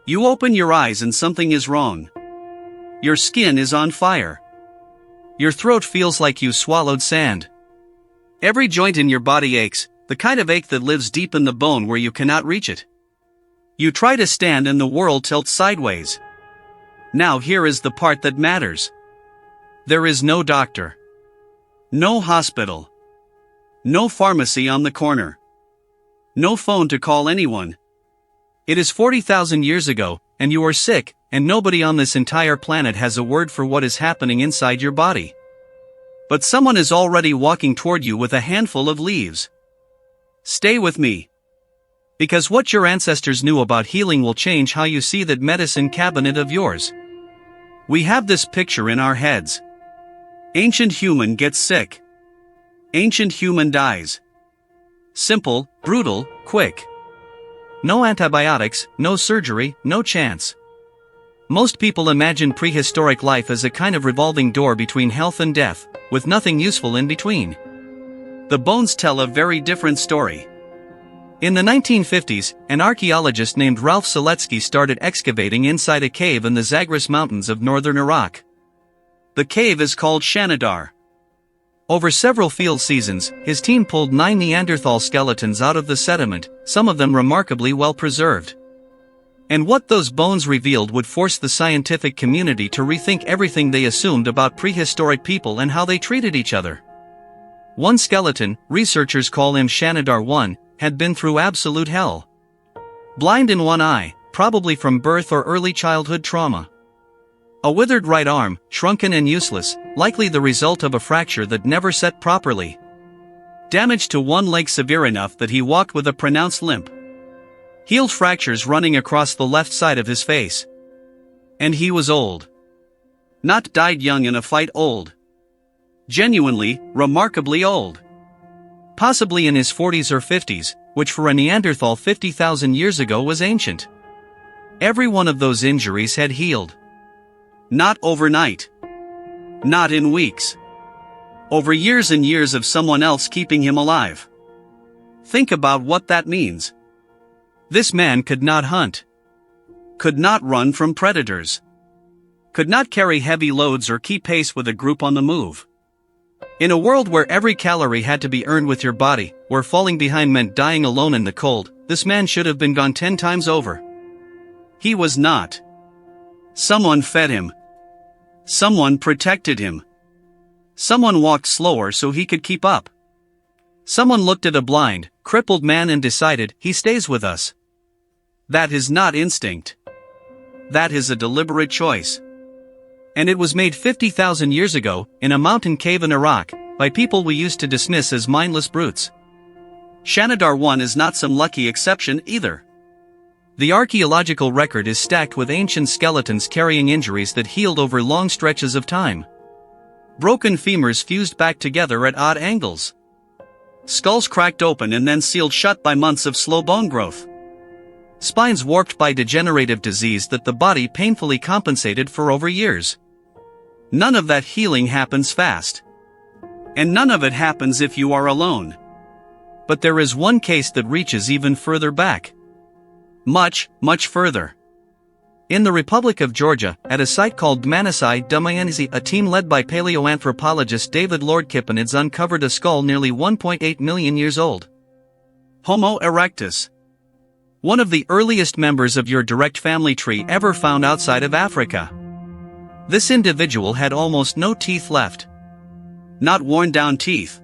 You open your eyes and something is wrong. Your skin is on fire. Your throat feels like you swallowed sand. Every joint in your body aches, the kind of ache that lives deep in the bone where you cannot reach it. You try to stand and the world tilts sideways. Now here is the part that matters. There is no doctor. No hospital. No pharmacy on the corner. No phone to call anyone. It is 40,000 years ago, and you are sick, and nobody on this entire planet has a word for what is happening inside your body. But someone is already walking toward you with a handful of leaves. Stay with me. Because what your ancestors knew about healing will change how you see that medicine cabinet of yours. We have this picture in our heads. Ancient human gets sick. Ancient human dies. Simple, brutal, quick. No antibiotics, no surgery, no chance. Most people imagine prehistoric life as a kind of revolving door between health and death, with nothing useful in between. The bones tell a very different story. In the 1950s, an archaeologist named Ralph Seletsky started excavating inside a cave in the Zagros Mountains of northern Iraq. The cave is called Shanidar. Over several field seasons, his team pulled 9 Neanderthal skeletons out of the sediment, some of them remarkably well preserved. And what those bones revealed would force the scientific community to rethink everything they assumed about prehistoric people and how they treated each other. One skeleton, researchers call him Shanidar One, had been through absolute hell. Blind in one eye, probably from birth or early childhood trauma. A withered right arm, shrunken and useless, likely the result of a fracture that never set properly. Damage to one leg severe enough that he walked with a pronounced limp. Healed fractures running across the left side of his face. And he was old. Not died young in a fight old. Genuinely, remarkably old. Possibly in his 40s or 50s, which for a Neanderthal 50,000 years ago was ancient. Every one of those injuries had healed. Not overnight. Not in weeks. Over years and years of someone else keeping him alive. Think about what that means. This man could not hunt. Could not run from predators. Could not carry heavy loads or keep pace with a group on the move. In a world where every calorie had to be earned with your body, where falling behind meant dying alone in the cold, this man should have been gone 10 times over. He was not. Someone fed him. Someone protected him. Someone walked slower so he could keep up. Someone looked at a blind, crippled man and decided, he stays with us. That is not instinct. That is a deliberate choice. And it was made 50,000 years ago, in a mountain cave in Iraq, by people we used to dismiss as mindless brutes. Shanidar One is not some lucky exception either. The archaeological record is stacked with ancient skeletons carrying injuries that healed over long stretches of time. Broken femurs fused back together at odd angles. Skulls cracked open and then sealed shut by months of slow bone growth. Spines warped by degenerative disease that the body painfully compensated for over years. None of that healing happens fast. And none of it happens if you are alone. But there is one case that reaches even further back. Much, much further. In the Republic of Georgia, at a site called Dmanisi Dmayanisi, a team led by paleoanthropologist David Lord Kipanids uncovered a skull nearly 1.8 million years old. Homo erectus. One of the earliest members of your direct family tree ever found outside of Africa. This individual had almost no teeth left. Not worn down teeth.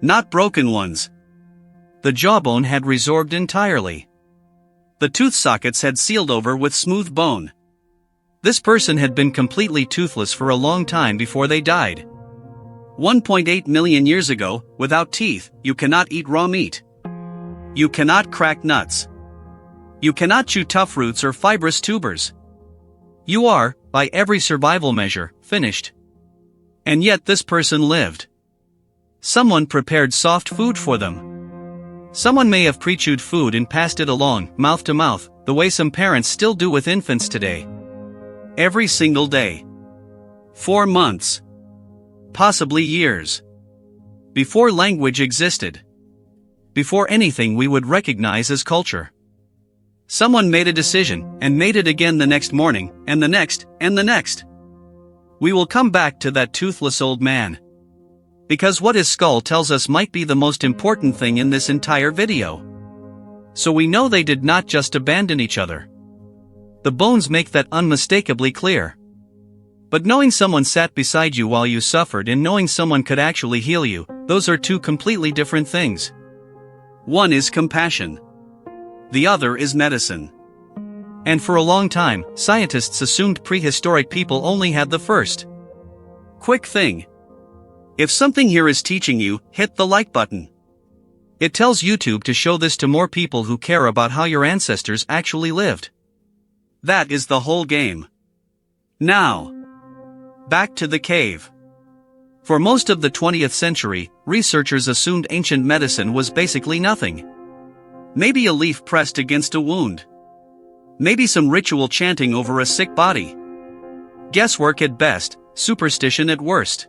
Not broken ones. The jawbone had resorbed entirely. The tooth sockets had sealed over with smooth bone. This person had been completely toothless for a long time before they died. 1.8 million years ago, without teeth, you cannot eat raw meat. You cannot crack nuts. You cannot chew tough roots or fibrous tubers. You are, by every survival measure, finished. And yet this person lived. Someone prepared soft food for them. Someone may have pre-chewed food and passed it along, mouth to mouth, the way some parents still do with infants today. Every single day. For months. Possibly years. Before language existed. Before anything we would recognize as culture. Someone made a decision, and made it again the next morning, and the next, and the next. We will come back to that toothless old man. Because what his skull tells us might be the most important thing in this entire video. So we know they did not just abandon each other. The bones make that unmistakably clear. But knowing someone sat beside you while you suffered and knowing someone could actually heal you, those are two completely different things. One is compassion. The other is medicine. And for a long time, scientists assumed prehistoric people only had the first. Quick thing. If something here is teaching you, hit the like button. It tells YouTube to show this to more people who care about how your ancestors actually lived. That is the whole game. Now, back to the cave. For most of the 20th century, researchers assumed ancient medicine was basically nothing. Maybe a leaf pressed against a wound. Maybe some ritual chanting over a sick body. Guesswork at best, superstition at worst.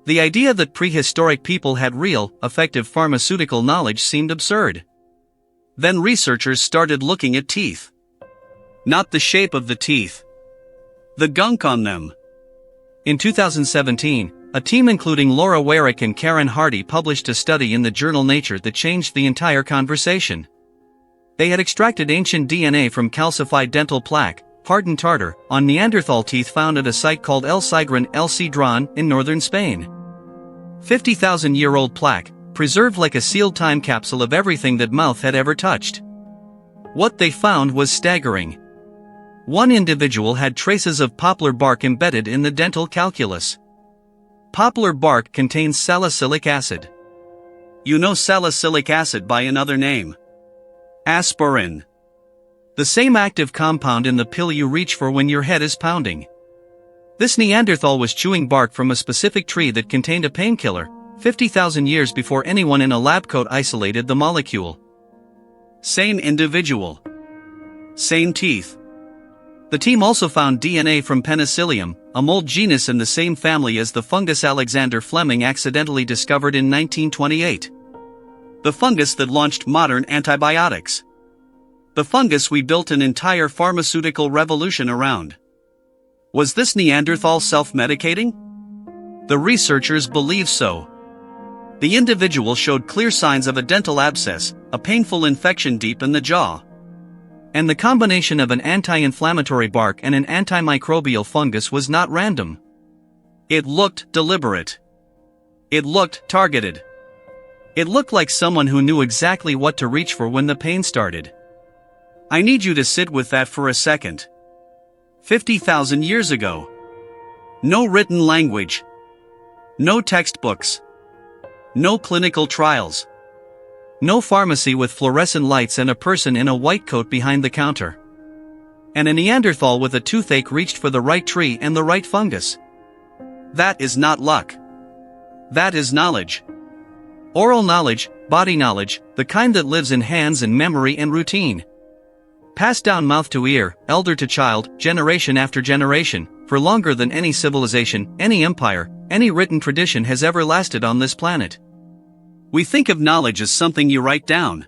The idea that prehistoric people had real, effective pharmaceutical knowledge seemed absurd. Then researchers started looking at teeth. Not the shape of the teeth. The gunk on them. In 2017, a team including Laura Warwick and Karen Hardy published a study in the journal Nature that changed the entire conversation. They had extracted ancient DNA from calcified dental plaque, hardened tartar, on Neanderthal teeth found at a site called El Cedrón in northern Spain. 50,000-year-old plaque, preserved like a sealed time capsule of everything that mouth had ever touched. What they found was staggering. One individual had traces of poplar bark embedded in the dental calculus. Poplar bark contains salicylic acid. You know salicylic acid by another name. Aspirin. The same active compound in the pill you reach for when your head is pounding. This Neanderthal was chewing bark from a specific tree that contained a painkiller, 50,000 years before anyone in a lab coat isolated the molecule. Same individual. Same teeth. The team also found DNA from Penicillium, a mold genus in the same family as the fungus Alexander Fleming accidentally discovered in 1928. The fungus that launched modern antibiotics. The fungus we built an entire pharmaceutical revolution around. Was this Neanderthal self-medicating? The researchers believe so. The individual showed clear signs of a dental abscess, a painful infection deep in the jaw. And the combination of an anti-inflammatory bark and an antimicrobial fungus was not random. It looked deliberate. It looked targeted. It looked like someone who knew exactly what to reach for when the pain started. I need you to sit with that for a second. 50,000 years ago. No written language. No textbooks. No clinical trials. No pharmacy with fluorescent lights and a person in a white coat behind the counter. And a Neanderthal with a toothache reached for the right tree and the right fungus. That is not luck. That is knowledge. Oral knowledge, body knowledge, the kind that lives in hands and memory and routine. Passed down mouth to ear, elder to child, generation after generation, for longer than any civilization, any empire, any written tradition has ever lasted on this planet. We think of knowledge as something you write down.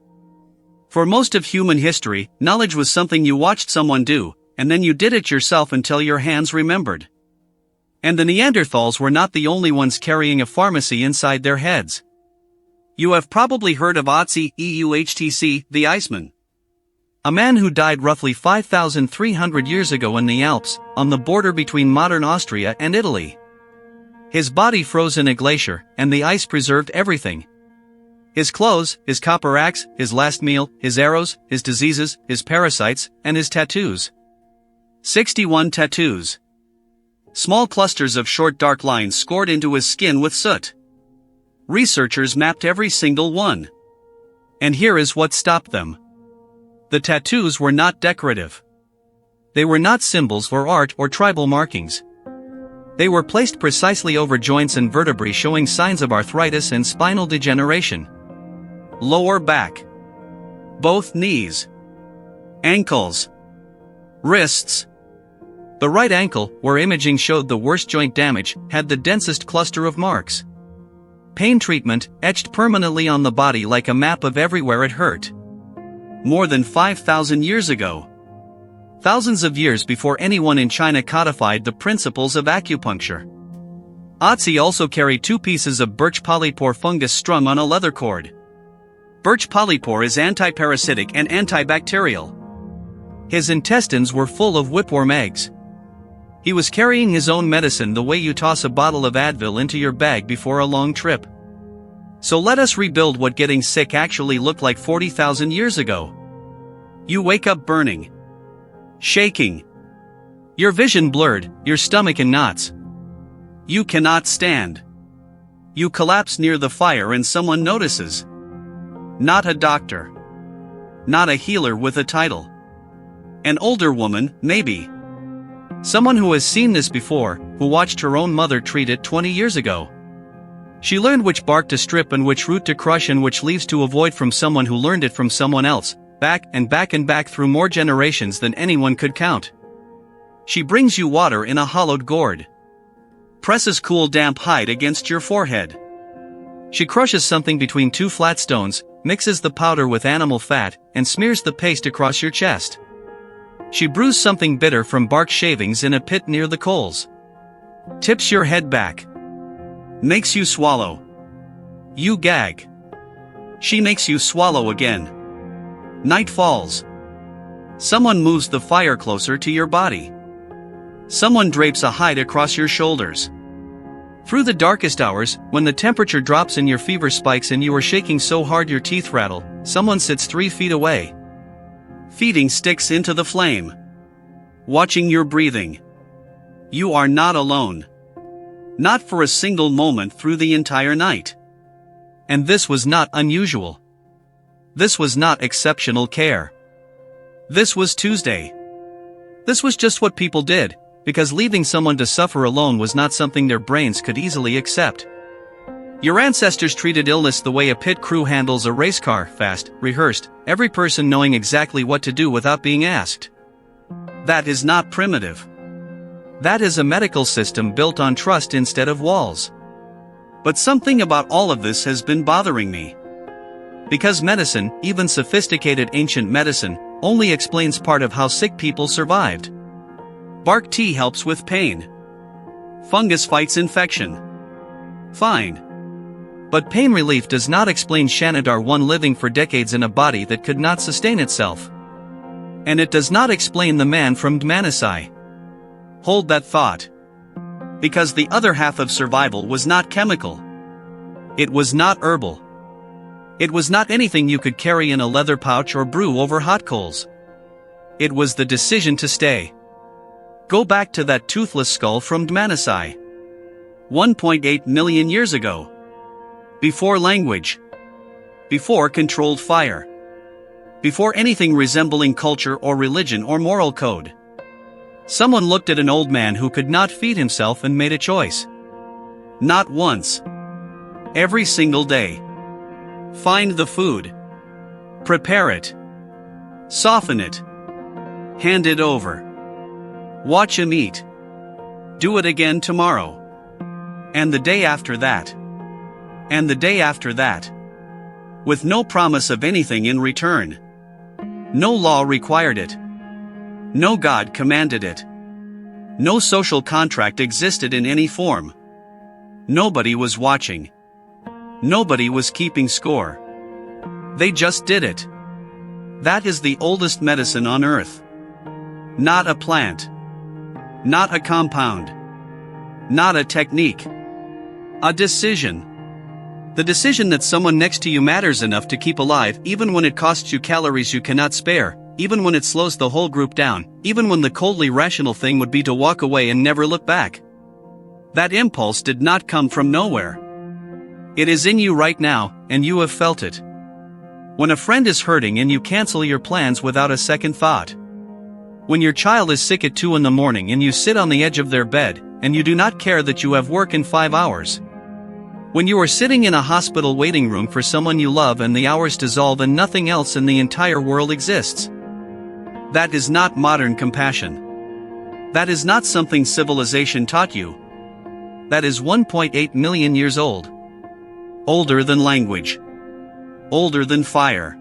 For most of human history, knowledge was something you watched someone do, and then you did it yourself until your hands remembered. And the Neanderthals were not the only ones carrying a pharmacy inside their heads. You have probably heard of Otzi Euhtc, the Iceman. A man who died roughly 5,300 years ago in the Alps, on the border between modern Austria and Italy. His body froze in a glacier, and the ice preserved everything. His clothes, his copper axe, his last meal, his arrows, his diseases, his parasites, and his tattoos. 61 tattoos. Small clusters of short dark lines scored into his skin with soot. Researchers mapped every single one. And here is what stopped them. The tattoos were not decorative. They were not symbols for art or tribal markings. They were placed precisely over joints and vertebrae showing signs of arthritis and spinal degeneration. Lower back. Both knees. Ankles. Wrists. The right ankle, where imaging showed the worst joint damage, had the densest cluster of marks. Pain treatment, etched permanently on the body like a map of everywhere it hurt. More than 5,000 years ago. Thousands of years before anyone in China codified the principles of acupuncture. Otzi also carried 2 pieces of birch polypore fungus strung on a leather cord. Birch polypore is antiparasitic and antibacterial. His intestines were full of whipworm eggs. He was carrying his own medicine the way you toss a bottle of Advil into your bag before a long trip. So let us rebuild what getting sick actually looked like 40,000 years ago. You wake up burning, shaking, your vision blurred, your stomach in knots. You cannot stand. You collapse near the fire and someone notices. Not a doctor. Not a healer with a title. An older woman, maybe. Someone who has seen this before, who watched her own mother treat it 20 years ago. She learned which bark to strip and which root to crush and which leaves to avoid from someone who learned it from someone else, back and back and back through more generations than anyone could count. She brings you water in a hollowed gourd. Presses cool damp hide against your forehead. She crushes something between 2 flat stones, mixes the powder with animal fat, and smears the paste across your chest. She brews something bitter from bark shavings in a pit near the coals. Tips your head back. Makes you swallow. You gag. She makes you swallow again. Night falls. Someone moves the fire closer to your body. Someone drapes a hide across your shoulders. Through the darkest hours, when the temperature drops and your fever spikes and you are shaking so hard your teeth rattle, someone sits 3 feet away. Feeding sticks into the flame. Watching your breathing. You are not alone. Not for a single moment through the entire night. And this was not unusual. This was not exceptional care. This was Tuesday. This was just what people did, because leaving someone to suffer alone was not something their brains could easily accept. Your ancestors treated illness the way a pit crew handles a race car, fast, rehearsed, every person knowing exactly what to do without being asked. That is not primitive. That is a medical system built on trust instead of walls. But something about all of this has been bothering me. Because medicine, even sophisticated ancient medicine, only explains part of how sick people survived. Bark tea helps with pain. Fungus fights infection. Fine. But pain relief does not explain Shanidar One living for decades in a body that could not sustain itself. And it does not explain the man from Dmanisi. Hold that thought. Because the other half of survival was not chemical. It was not herbal. It was not anything you could carry in a leather pouch or brew over hot coals. It was the decision to stay. Go back to that toothless skull from Dmanisi. 1.8 million years ago. Before language. Before controlled fire. Before anything resembling culture or religion or moral code. Someone looked at an old man who could not feed himself and made a choice. Not once. Every single day. Find the food. Prepare it. Soften it. Hand it over. Watch him eat. Do it again tomorrow. And the day after that. And the day after that. With no promise of anything in return. No law required it. No God commanded it. No social contract existed in any form. Nobody was watching. Nobody was keeping score. They just did it. That is the oldest medicine on earth. Not a plant. Not a compound. Not a technique. A decision. The decision that someone next to you matters enough to keep alive even when it costs you calories you cannot spare, even when it slows the whole group down, even when the coldly rational thing would be to walk away and never look back. That impulse did not come from nowhere. It is in you right now, and you have felt it. When a friend is hurting and you cancel your plans without a second thought. When your child is sick at 2 in the morning and you sit on the edge of their bed, and you do not care that you have work in 5 hours. When you are sitting in a hospital waiting room for someone you love and the hours dissolve and nothing else in the entire world exists. That is not modern compassion. That is not something civilization taught you. That is 1.8 million years old. Older than language. Older than fire.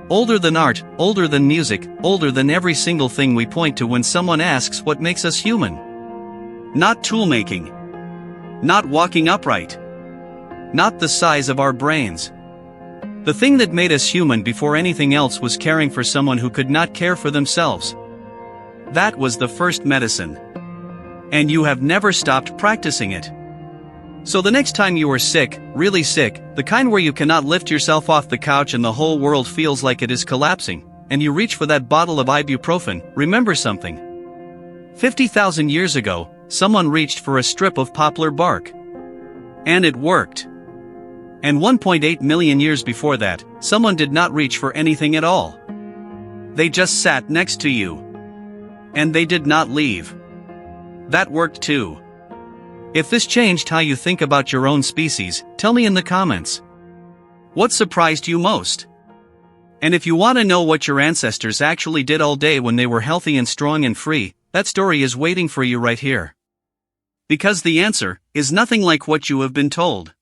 Older than art, older than music, older than every single thing we point to when someone asks what makes us human. Not tool-making. Not walking upright. Not the size of our brains. The thing that made us human before anything else was caring for someone who could not care for themselves. That was the first medicine. And you have never stopped practicing it. So the next time you are sick, really sick, the kind where you cannot lift yourself off the couch and the whole world feels like it is collapsing, and you reach for that bottle of ibuprofen, remember something. 50,000 years ago, someone reached for a strip of poplar bark. And it worked. And 1.8 million years before that, someone did not reach for anything at all. They just sat next to you. And they did not leave. That worked too. If this changed how you think about your own species, tell me in the comments. What surprised you most? And if you want to know what your ancestors actually did all day when they were healthy and strong and free, that story is waiting for you right here. Because the answer is nothing like what you have been told.